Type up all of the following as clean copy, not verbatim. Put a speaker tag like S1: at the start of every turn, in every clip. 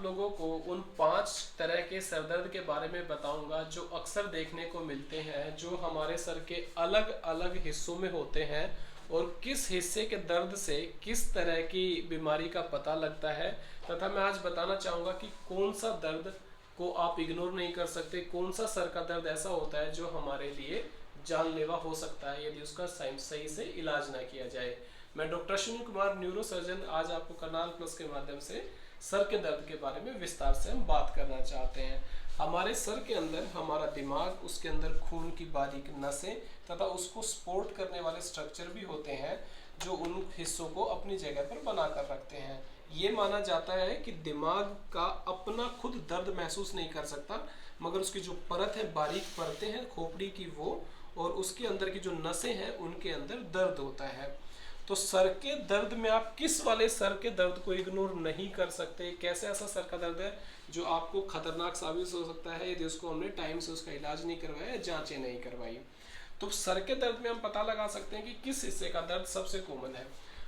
S1: लोगों को उन 5 तरह के सर दर्द के बारे में बताऊंगा जो अक्सर देखने को मिलते हैं, जो हमारे सर के अलग अलग हिस्सों में होते हैं और किस हिस्से के दर्द से किस तरह की बीमारी का पता लगता है। तथा मैं आज बताना चाहूँगा कि कौन सा दर्द को आप इग्नोर नहीं कर सकते, कौन सा सर का दर्द ऐसा होता है जो हमारे लिए जानलेवा हो सकता है यदि उसका सही से इलाज ना किया जाए। मैं doctor Ashwini Kumar, neuro surgeon, आज आपको करनाल प्लस के माध्यम से सर के दर्द के बारे में विस्तार से हम बात करना चाहते हैं। हमारे सर के अंदर हमारा दिमाग, उसके अंदर खून की बारीक नसें तथा उसको सपोर्ट करने वाले स्ट्रक्चर भी होते हैं जो उन हिस्सों को अपनी जगह पर बना कर रखते हैं। ये माना जाता है कि दिमाग का अपना खुद दर्द महसूस नहीं कर सकता, मगर उसकी जो परत है, बारीक परतें हैं खोपड़ी की, वो और उसके अंदर की जो नसें हैं उनके अंदर दर्द होता है। तो सर के दर्द में आप किस वाले सर के दर्द को इग्नोर नहीं कर सकते? कैसे ऐसा सर का दर्द है जो आपको खतरनाक साबित हो सकता है यदि उसको हमने टाइम से उसका इलाज नहीं करवाया, जांचें नहीं करवाई? तो सर के दर्द में हम पता लगा सकते हैं कि किस हिस्से का दर्द सबसे कॉमन है।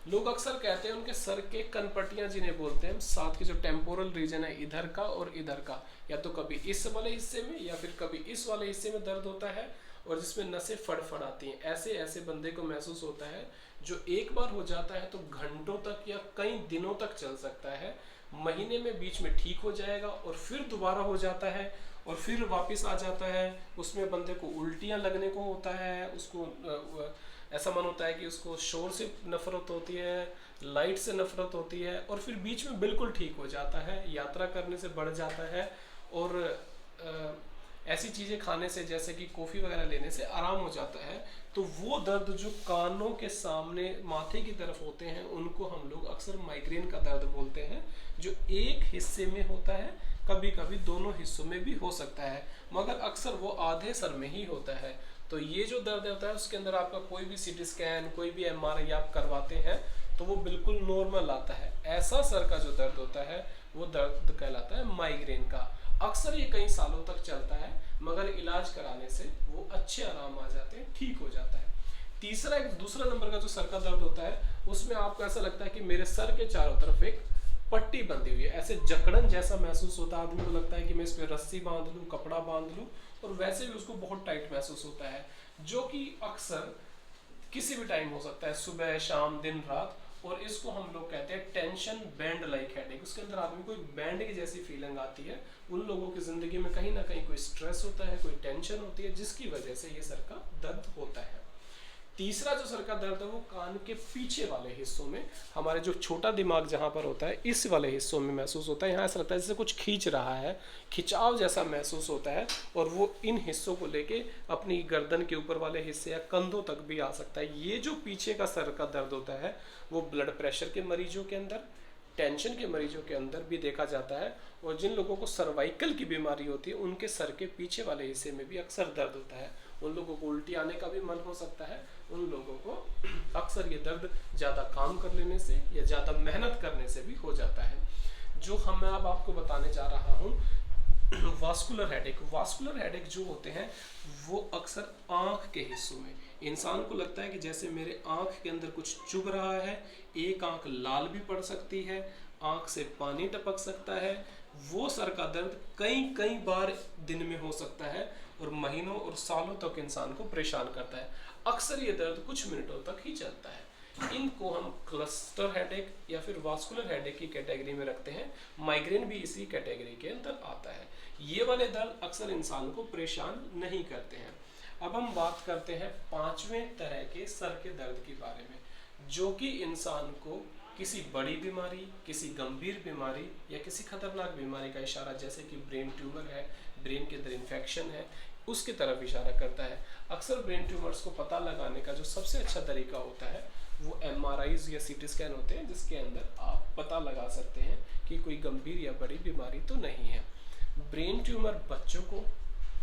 S1: लोग अक्सर कहते हैं उनके सर के कनपट्टियां जिन्हें बोलते हैं, साथ के जो टेम्पोरल रीजन है, इधर का और इधर का, या तो कभी इस वाले हिस्से में या फिर कभी इस वाले हिस्से में दर्द होता है और जिसमें नसें फड़फड़ाती हैं। ऐसे ऐसे बंदे को महसूस होता है जो एक बार हो जाता है तो घंटों तक या कई दिनों तक चल सकता है, महीने में बीच में ठीक हो जाएगा और फिर दोबारा हो जाता है और फिर वापस आ जाता है। उसमें बंदे को उल्टियां लगने को होता है, उसको ऐसा मन होता है कि उसको शोर से नफरत होती है, लाइट से नफरत होती है और फिर बीच में बिल्कुल ठीक हो जाता है, यात्रा करने से बढ़ जाता है और ऐसी चीज़ें खाने से जैसे कि कॉफ़ी वगैरह लेने से आराम हो जाता है। तो वो दर्द जो कानों के सामने माथे की तरफ होते हैं उनको हम लोग अक्सर माइग्रेन का दर्द बोलते हैं, जो एक हिस्से में होता है, कभी कभी दोनों हिस्सों में भी हो सकता है, मगर अक्सर वो आधे सर में ही होता है। तो ये जो दर्द होता है उसके अंदर आपका कोई भी सीटी स्कैन, कोई भी एमआरआई आप करवाते हैं तो वो बिल्कुल नॉर्मल आता है। ऐसा सर का जो दर्द होता है वो दर्द कहलाता है माइग्रेन का। अक्सर ये कई सालों तक चलता है, मगर इलाज कराने से वो अच्छे आराम आ जाते हैं, ठीक हो जाता है। तीसरा, एक दूसरा नंबर का जो सर का दर्द होता है उसमें आपको ऐसा लगता है कि मेरे सर के चारों तरफ एक पट्टी बंधी हुई है, ऐसे जकड़न जैसा महसूस होता है। आदमी को लगता है कि मैं इस पर रस्सी बांध लूं, कपड़ा बांध लूं, और वैसे भी उसको बहुत टाइट महसूस होता है, जो कि अक्सर किसी भी टाइम हो सकता है, सुबह, शाम, दिन, रात। और इसको हम लोग कहते हैं टेंशन बैंड लाइक हेडेक। उसके अंदर आदमी को एक बैंड की जैसी फीलिंग आती है। उन लोगों की जिंदगी में कहीं ना कहीं कोई स्ट्रेस होता है, कोई टेंशन होती है, जिसकी वजह से ये सर का दर्द होता है। तीसरा जो सर का दर्द है वो कान के पीछे वाले हिस्सों में, हमारे जो छोटा दिमाग जहाँ पर होता है इस वाले हिस्सों में महसूस होता है। यहाँ ऐसा लगता है जैसे कुछ खींच रहा है, खिंचाव जैसा महसूस होता है, और वो इन हिस्सों को लेके अपनी गर्दन के ऊपर वाले हिस्से या कंधों तक भी आ सकता है। ये जो पीछे का सर का दर्द होता है वो ब्लड प्रेशर के मरीजों के अंदर, टेंशन के मरीजों के अंदर भी देखा जाता है, और जिन लोगों को सर्वाइकल की बीमारी होती है उनके सर के पीछे वाले हिस्से में भी अक्सर दर्द होता है। उन लोगों को उल्टी आने का भी मन हो सकता है। उन लोगों को अक्सर ये दर्द ज़्यादा काम कर लेने से या ज़्यादा मेहनत करने से भी हो जाता है। जो मैं अब आपको बताने जा रहा हूँ, वास्कुलर हेडेक। वास्कुलर हेडेक जो होते हैं वो अक्सर आँख के हिस्सों में, इंसान को लगता है कि जैसे मेरे आँख के अंदर कुछ चुभ रहा है, एक आँख लाल भी पड़ सकती है, आँख से पानी टपक सकता है। वो सर का दर्द कई कई बार दिन में हो सकता है और महीनों और सालों तक इंसान को परेशान करता है। अक्सर ये दर्द कुछ मिनटों तक ही चलता है। इनको हम क्लस्टर हेडेक या फिर वास्कुलर हेडेक की कैटेगरी में रखते हैं। माइग्रेन भी इसी कैटेगरी के अंदर आता है। ये वाले दर्द अक्सर इंसान को परेशान नहीं करते हैं। अब हम बात करते हैं 5वें तरह के सर के दर्द के बारे में, जो कि इंसान को किसी बड़ी बीमारी, किसी गंभीर बीमारी या किसी खतरनाक बीमारी का इशारा, जैसे कि ब्रेन ट्यूमर है, ब्रेन के अंदर इन्फेक्शन है, उसकी तरफ इशारा करता है। अक्सर ब्रेन ट्यूमर्स को पता लगाने का जो सबसे अच्छा तरीका होता है वो एमआरआईज या सीटी स्कैन होते हैं, जिसके अंदर आप पता लगा सकते हैं कि कोई गंभीर या बड़ी बीमारी तो नहीं है। ब्रेन ट्यूमर बच्चों को,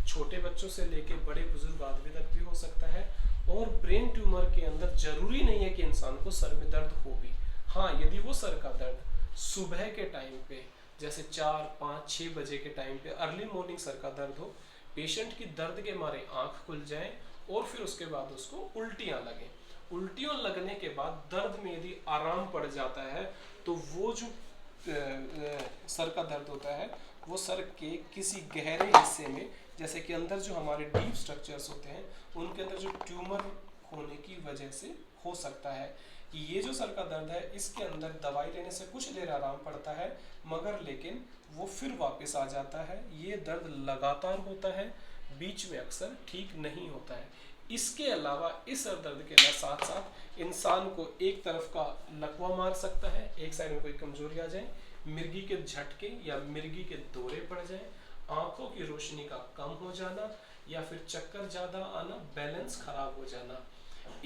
S1: छोटे बच्चों से लेके बड़े बुजुर्ग आदमी तक भी हो सकता है, और ब्रेन ट्यूमर के अंदर जरूरी नहीं है कि इंसान को सर में दर्द हो भी। हाँ, यदि वो सर का दर्द सुबह के टाइम पे, जैसे 4, 5, 6 बजे के टाइम पे अर्ली मॉर्निंग सर का दर्द हो, पेशेंट की दर्द के मारे आंख खुल जाए और फिर उसके बाद उसको उल्टियाँ लगें, उल्टियों लगने के बाद दर्द में यदि आराम पड़ जाता है तो वो जो सर का दर्द होता है वो सर के किसी गहरे हिस्से में, जैसे कि अंदर जो हमारे डीप स्ट्रक्चर्स होते हैं उनके अंदर जो ट्यूमर होने की वजह से हो सकता है। ये जो सर का दर्द है इसके अंदर दवाई लेने से कुछ देर आराम पड़ता है, मगर लेकिन वो फिर वापस आ जाता है। ये दर्द लगातार होता है, बीच में अक्सर ठीक नहीं होता है। इसके अलावा इस सर दर्द के साथ साथ इंसान को एक तरफ का लकवा मार सकता है, एक साइड में कोई कमजोरी आ जाए, मिर्गी के झटके या मिर्गी के दौरे पड़ जाए, आंखों की रोशनी का कम हो जाना, या फिर चक्कर ज़्यादा आना, बैलेंस खराब हो जाना।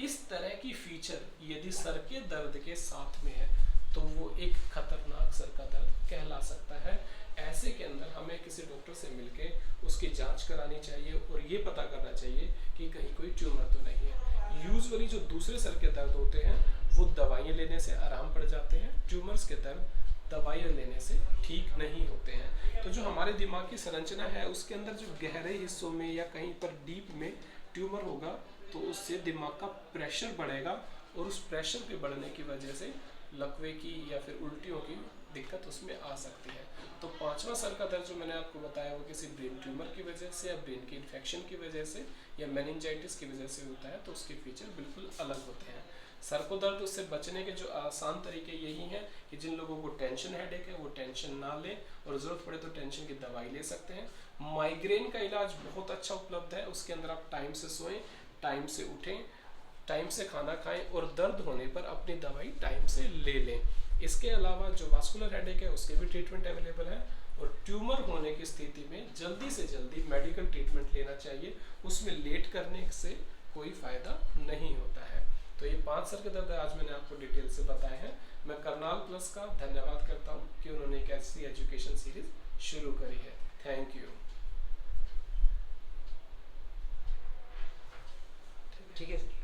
S1: इस तरह की फीचर यदि सर के दर्द के साथ में है तो वो एक खतरनाक सर का दर्द कहला सकता है। ऐसे के अंदर हमें किसी डॉक्टर से मिलके उसकी जांच करानी चाहिए और ये पता करना चाहिए कि कहीं कोई ट्यूमर तो नहीं है। यूजुअली जो दूसरे सर के दर्द होते हैं वो दवाइयाँ लेने से आराम पड़ जाते हैं, ट्यूमर्स के दर्द दवाइयाँ लेने से ठीक नहीं होते हैं। तो जो हमारे दिमाग की संरचना है उसके अंदर जो गहरे हिस्सों में या कहीं पर डीप में ट्यूमर होगा तो उससे दिमाग का प्रेशर बढ़ेगा और उस प्रेशर के बढ़ने की वजह से लकवे की या फिर उल्टियों की दिक्कत उसमें आ सकती है। तो पांचवा सर का दर्द जो मैंने आपको बताया वो किसी ब्रेन ट्यूमर की वजह से या ब्रेन की इन्फेक्शन की वजह से या मेनिंजाइटिस की वजह से होता है, तो उसके फीचर बिल्कुल अलग होते हैं। सर को दर्द उससे बचने के जो आसान तरीके यही हैं कि जिन लोगों को टेंशन हेडेक है वो टेंशन ना लें और ज़रूरत पड़े तो टेंशन की दवाई ले सकते हैं। माइग्रेन का इलाज बहुत अच्छा उपलब्ध है, उसके अंदर आप टाइम से सोएं, टाइम से उठें, टाइम से खाना खाएं और दर्द होने पर अपनी दवाई टाइम से ले लें। इसके अलावा जो वास्कुलर हेडेक है उसके भी ट्रीटमेंट अवेलेबल है और ट्यूमर होने की स्थिति में जल्दी से जल्दी मेडिकल ट्रीटमेंट लेना चाहिए, उसमें लेट करने से कोई फ़ायदा नहीं होता है। तो ये 5 सर के दर्द आज मैंने आपको डिटेल से बताए हैं। मैं करनाल प्लस का धन्यवाद करता हूँ कि उन्होंने एक ऐसी एजुकेशन सीरीज शुरू करी है। Thank you.
S2: ठीक है।